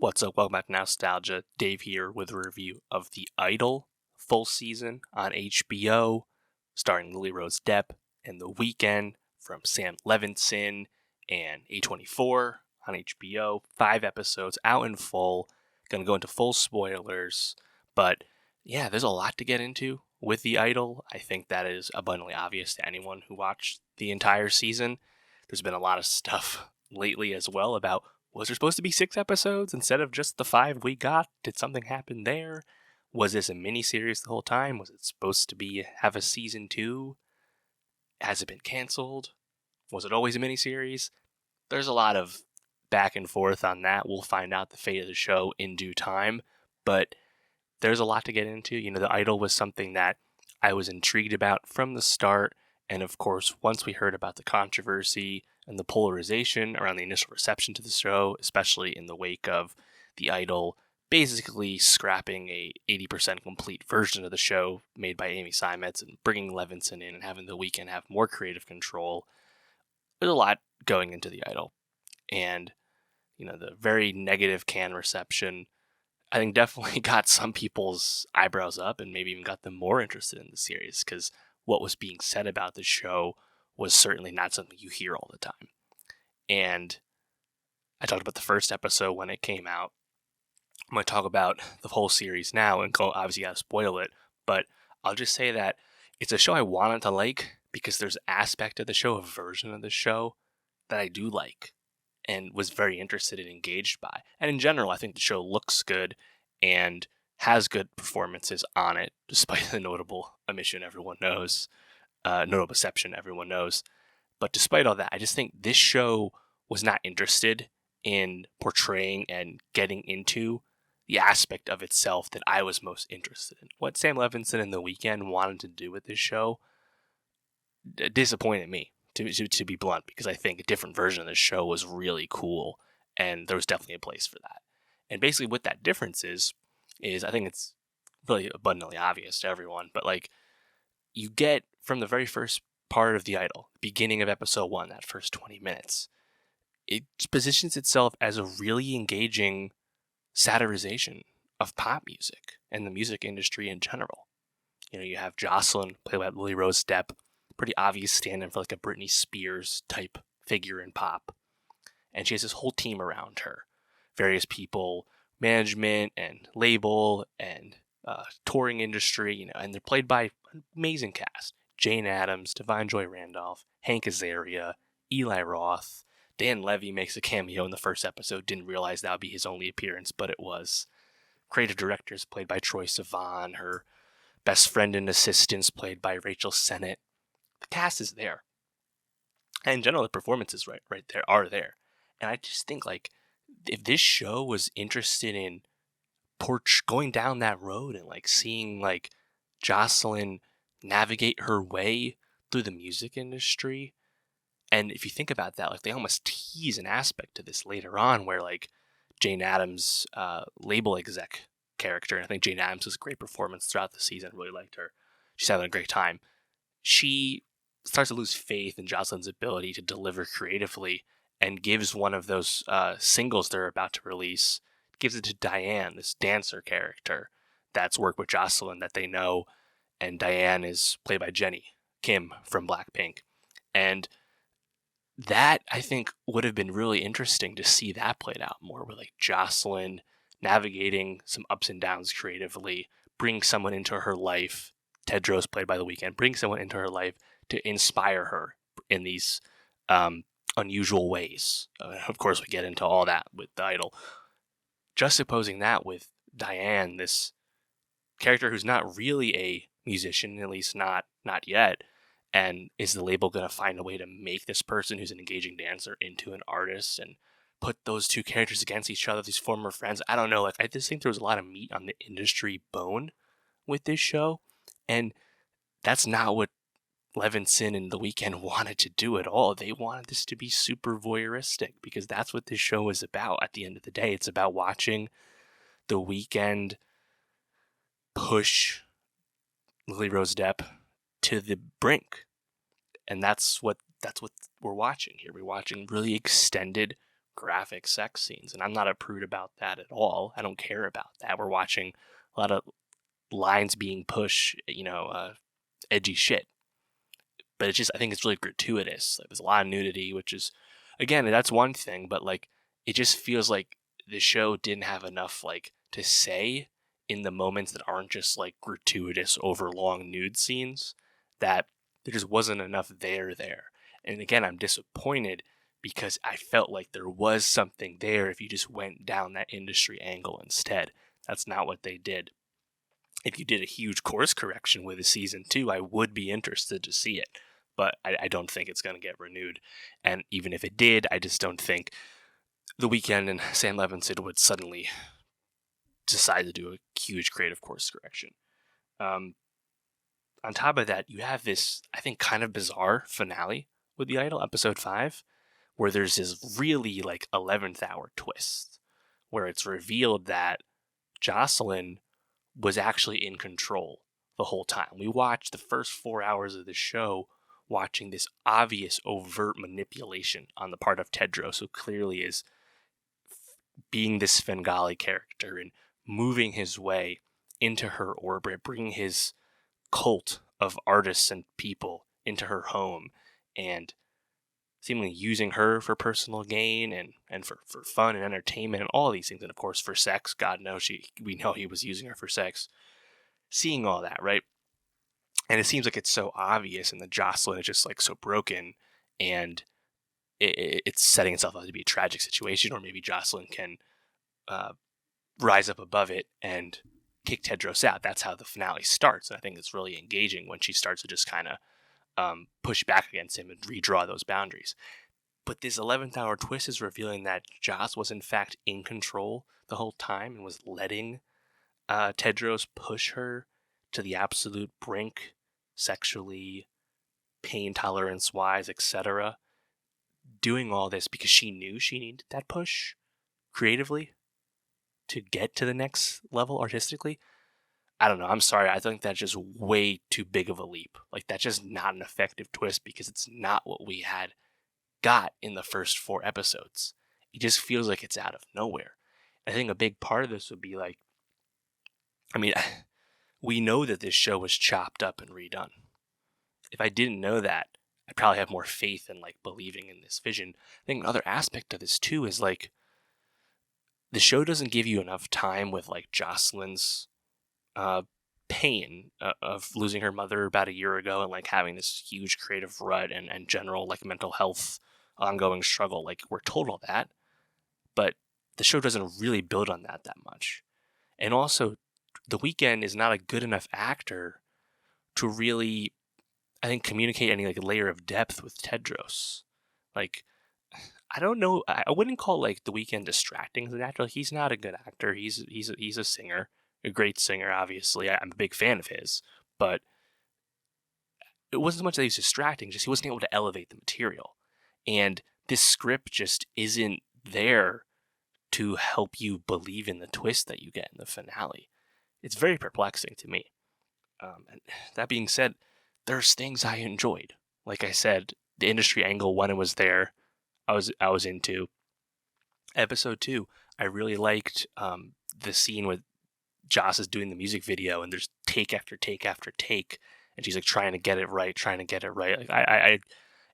What's up? Welcome back to Nowstalgia. Dave here with a review of The Idol full season on HBO, starring Rose-Depp and The Weeknd from Sam Levinson and A24 on HBO. 5 episodes out in full. Gonna go into full spoilers, but yeah, there's a lot to get into with The Idol. I think that is abundantly obvious to anyone who watched the entire season. There's been a lot of stuff lately as well about, was there supposed to be 6 episodes instead of just the 5 we got? Did something happen there? Was this a miniseries the whole time? Was it supposed to have a season 2? Has it been canceled? Was it always a miniseries? There's a lot of back and forth on that. We'll find out the fate of the show in due time, but there's a lot to get into. You know, The Idol was something that I was intrigued about from the start, and of course, once we heard about the controversy and the polarization around the initial reception to the show, especially in the wake of The Idol basically scrapping a 80% complete version of the show made by Amy Seimetz and bringing Levinson in and having The Weeknd have more creative control, there's a lot going into The Idol. And, you know, the very negative can reception, I think, definitely got some people's eyebrows up and maybe even got them more interested in the series, because what was being said about the show was certainly not something you hear all the time. And I talked about the first episode when it came out. I'm going to talk about the whole series now and obviously got to spoil it, but I'll just say that it's a show I wanted to like because there's an aspect of the show, a version of the show that I do like and was very interested and engaged by. And in general, I think the show looks good and has good performances on it, despite the notable exception everyone knows. But despite all that, I just think this show was not interested in portraying and getting into the aspect of itself that I was most interested in. What Sam Levinson and The Weeknd wanted to do with this show disappointed me, to be blunt, because I think a different version of the show was really cool, and there was definitely a place for that. And basically what that difference is I think it's really abundantly obvious to everyone, but like, you get from the very first part of The Idol, beginning of episode 1, that first 20 minutes, it positions itself as a really engaging satirization of pop music and the music industry in general. You know, you have Jocelyn, played by Rose-Depp, pretty obvious stand-in for like a Britney Spears type figure in pop. And she has this whole team around her. Various people, management and label and touring industry, you know, and they're played by an amazing cast. Jane Addams, Divine Joy Randolph, Hank Azaria, Eli Roth. Dan Levy makes a cameo in the first episode. Didn't realize that would be his only appearance, but it was. Creative directors played by Troye Sivan. Her best friend and assistants played by Rachel Sennett. The cast is there. And in general, the performances right there are there. And I just think, like, if this show was interested in going down that road and like seeing like Jocelyn navigate her way through the music industry, and if you think about that, like, they almost tease an aspect to this later on where like Jane Addams, label exec character, and I think Jane Addams was a great performance throughout the season. Really liked her. She's having a great time. She starts to lose faith in Jocelyn's ability to deliver creatively and gives one of those singles they're about to release, gives it to Diane, this dancer character that's worked with Jocelyn that they know, and Diane is played by Jenny Kim from Blackpink. And that, I think, would have been really interesting to see that played out more, with like Jocelyn navigating some ups and downs creatively, bring someone into her life, Tedros, played by The Weeknd, bring someone into her life to inspire her in these unusual ways. Of course, we get into all that with The Idol. Juxtaposing that with Diane, this character who's not really a musician, at least not yet, and is the label going to find a way to make this person who's an engaging dancer into an artist and put those two characters against each other, these former friends? I don't know. Like, I just think there was a lot of meat on the industry bone with this show, and that's not what Levinson and The Weeknd wanted to do at all. They wanted this to be super voyeuristic, because that's what this show is about. At the end of the day, it's about watching The Weeknd push Rose-Depp to the brink, and that's what we're watching here. We're watching really extended, graphic sex scenes, and I'm not a prude about that at all. I don't care about that. We're watching a lot of lines being pushed, edgy shit. But I think it's really gratuitous. Like, there's a lot of nudity, which is, again, that's one thing, but like, it just feels like the show didn't have enough like to say in the moments that aren't just like gratuitous overlong nude scenes, that there just wasn't enough there. And again, I'm disappointed because I felt like there was something there if you just went down that industry angle instead. That's not what they did. If you did a huge course correction with a season 2, I would be interested to see it. But I don't think it's going to get renewed. And even if it did, I just don't think The Weeknd and Sam Levinson would suddenly decide to do a huge creative course correction. On top of that, you have this, I think, kind of bizarre finale with The Idol, episode 5, where there's this really like 11th hour twist where it's revealed that Jocelyn was actually in control the whole time. We watched the first 4 hours of the show watching this obvious overt manipulation on the part of Tedros, who clearly is being this Svengali character and moving his way into her orbit, bringing his cult of artists and people into her home, and seemingly using her for personal gain and for fun and entertainment and all these things, and of course for sex. God knows we know he was using her for sex. Seeing all that, right? And it seems like it's so obvious, and the Jocelyn is just like so broken, and it's setting itself up to be a tragic situation, or maybe Jocelyn can rise up above it and kick Tedros out. That's how the finale starts, and I think it's really engaging when she starts to just kind of push back against him and redraw those boundaries. But this 11th hour twist is revealing that Joss was in fact in control the whole time and was letting Tedros push her to the absolute brink, sexually, pain tolerance wise, etc. Doing all this because she knew she needed that push creatively to get to the next level artistically. I don't know. I'm sorry. I think that's just way too big of a leap. Like, that's just not an effective twist because it's not what we had got in the first 4 episodes. It just feels like it's out of nowhere. I think a big part of this would be like, I mean, we know that this show was chopped up and redone. If I didn't know that, I'd probably have more faith in like believing in this vision. I think another aspect of this too is like, the show doesn't give you enough time with like Jocelyn's pain of losing her mother about a year ago and like having this huge creative rut and general like mental health ongoing struggle. Like, we're told all that, but the show doesn't really build on that much. And also, The Weeknd is not a good enough actor to really, I think, communicate any like layer of depth with Tedros. Like, I don't know. I wouldn't call like The Weeknd distracting as an actor. Like, he's not a good actor. He's a singer, a great singer. Obviously, I'm a big fan of his. But it wasn't so much that he's distracting; just he wasn't able to elevate the material. And this script just isn't there to help you believe in the twist that you get in the finale. It's very perplexing to me. And that being said, there's things I enjoyed. Like I said, the industry angle when it was there, I was into. Episode 2, I really liked the scene with Joss is doing the music video, and there's take after take after take, and she's like trying to get it right. Like, I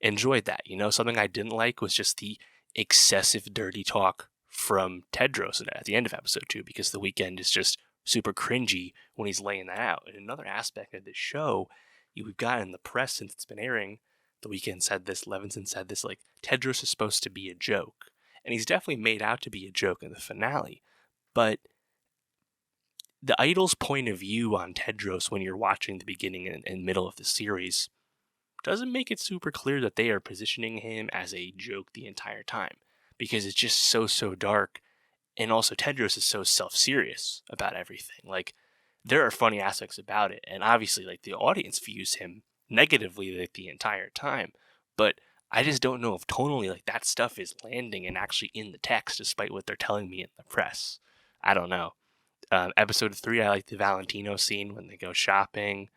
enjoyed that. Something I didn't like was just the excessive dirty talk from Tedros at the end of episode 2, because The Weeknd is just super cringy when he's laying that out. And another aspect of this show, we've got in the press since it's been airing, The Weeknd said this, Levinson said this, like, Tedros is supposed to be a joke. And he's definitely made out to be a joke in the finale. But the Idol's point of view on Tedros when you're watching the beginning and middle of the series doesn't make it super clear that they are positioning him as a joke the entire time. Because it's just so dark. And also, Tedros is so self-serious about everything. Like, there are funny aspects about it. And obviously, like, the audience views him negatively like the entire time. But I just don't know if tonally like that stuff is landing and actually in the text, despite what they're telling me in the press. I don't know. Episode 3, I like the Valentino scene when they go shopping.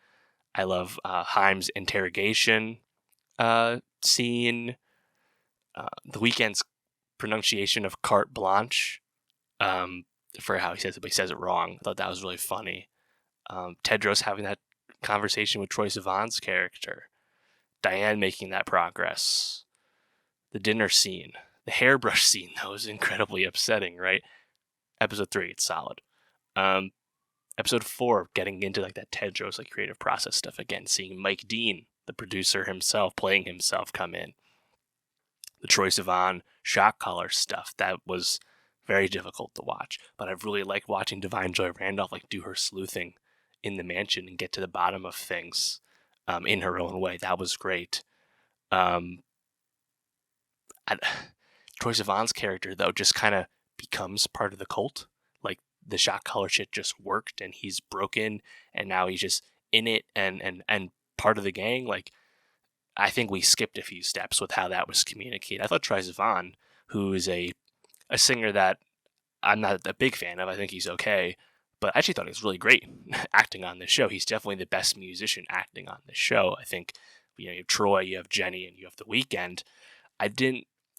I love Haim's interrogation scene. The Weeknd's pronunciation of carte blanche, for how he says it, but he says it wrong. I thought that was really funny. Tedros having that conversation with Troye Sivan's character. Diane making that progress. The dinner scene. The hairbrush scene, that was incredibly upsetting, right? Episode 3, it's solid. Episode 4, getting into like that Tedros like creative process stuff again, seeing Mike Dean, the producer himself, playing himself, come in. The Troye Sivan shock collar stuff, that was very difficult to watch. But I've really liked watching Divine Joy Randolph like do her sleuthing in the mansion and get to the bottom of things in her own way. That was great. Troye Sivan's character, though, just kind of becomes part of the cult. Like, the shock collar shit just worked, and he's broken, and now he's just in it and part of the gang. Like, I think we skipped a few steps with how that was communicated. I thought Troye Sivan, who is a singer that I'm not a big fan of, I think he's okay, but I actually thought he was really great acting on this show. He's definitely the best musician acting on this show. I think, you have Troy, you have Jenny, and you have The Weeknd.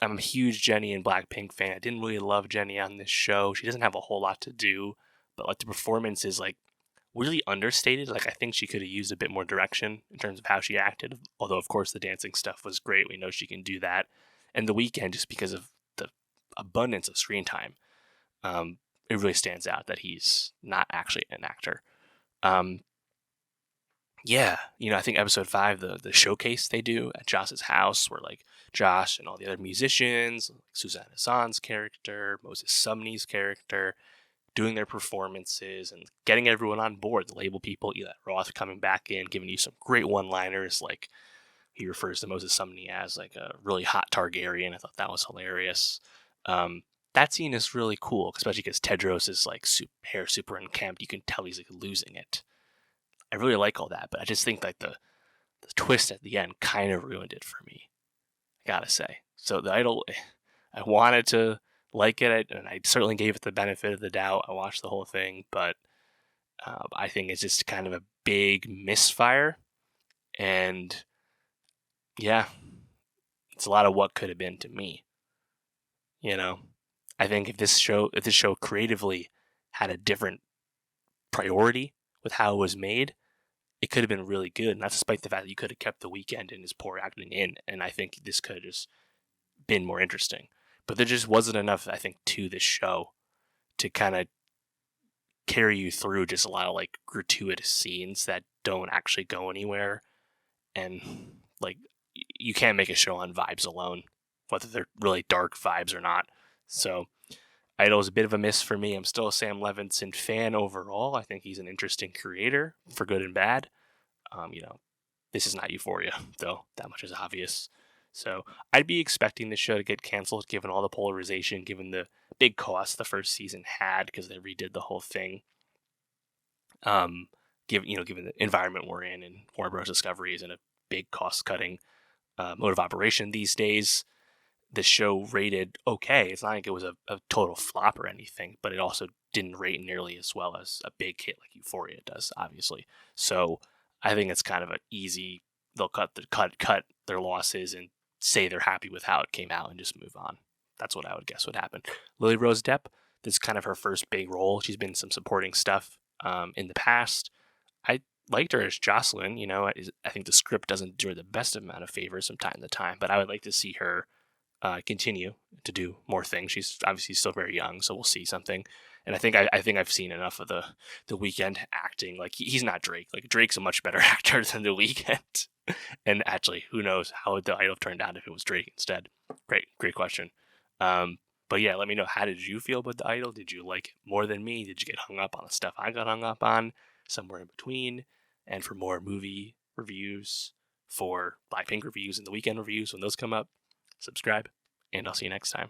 I'm a huge Jenny and Blackpink fan. I didn't really love Jenny on this show. She doesn't have a whole lot to do, but like the performance is like really understated. Like, I think she could have used a bit more direction in terms of how she acted. Although, of course, the dancing stuff was great. We know she can do that. And The Weeknd, just because of the abundance of screen time, it really stands out that he's not actually an actor. I think episode 5, the showcase they do at Josh's house, where like Josh and all the other musicians, like Susanna Hassan's character, Moses Sumney's character, doing their performances and getting everyone on board. The label people, Eli Roth coming back in, giving you some great one-liners. Like, he refers to Moses Sumney as like a really hot Targaryen. I thought that was hilarious. That scene is really cool, especially because Tedros is like hair super unkempt. You can tell he's like losing it. I really like all that, but I just think like the twist at the end kind of ruined it for me, I gotta say. So The Idol, I wanted to like it, and I certainly gave it the benefit of the doubt. I watched the whole thing, but I think it's just kind of a big misfire, and yeah, it's a lot of what could have been to me. I think if this show creatively had a different priority with how it was made, it could have been really good. And that's despite the fact that you could have kept The Weeknd and his poor acting in. And I think this could have just been more interesting. But there just wasn't enough, I think, to this show to kind of carry you through just a lot of like gratuitous scenes that don't actually go anywhere. And like, you can't make a show on vibes alone, whether they're really dark vibes or not. So Idol is a bit of a miss for me. I'm still a Sam Levinson fan overall. I think he's an interesting creator, for good and bad. This is not Euphoria, though. That much is obvious. So I'd be expecting this show to get canceled, given all the polarization, given the big cost the first season had, because they redid the whole thing. Given the environment we're in, and Warner Bros. Discovery is in a big cost-cutting mode of operation these days. The show rated okay. It's not like it was a total flop or anything, but it also didn't rate nearly as well as a big hit like Euphoria does, obviously. So I think it's kind of an easy, they'll cut their losses and say they're happy with how it came out and just move on. That's what I would guess would happen. Lily Rose-Depp, this is kind of her first big role. She's been in some supporting stuff in the past. I liked her as Jocelyn. I think the script doesn't do her the best amount of favors from time to time, but I would like to see her continue to do more things. She's obviously still very young, so we'll see something. And I think I've seen enough of the Weeknd acting. Like, he's not Drake. Like, Drake's a much better actor than the Weeknd. And actually, who knows how would The Idol have turned out if it was Drake instead? Great question. But yeah, let me know, how did you feel about The Idol? Did you like it more than me? Did you get hung up on the stuff I got hung up on? Somewhere in between. And for more movie reviews, for Blackpink reviews and The Weeknd reviews when those come up, subscribe, and I'll see you next time.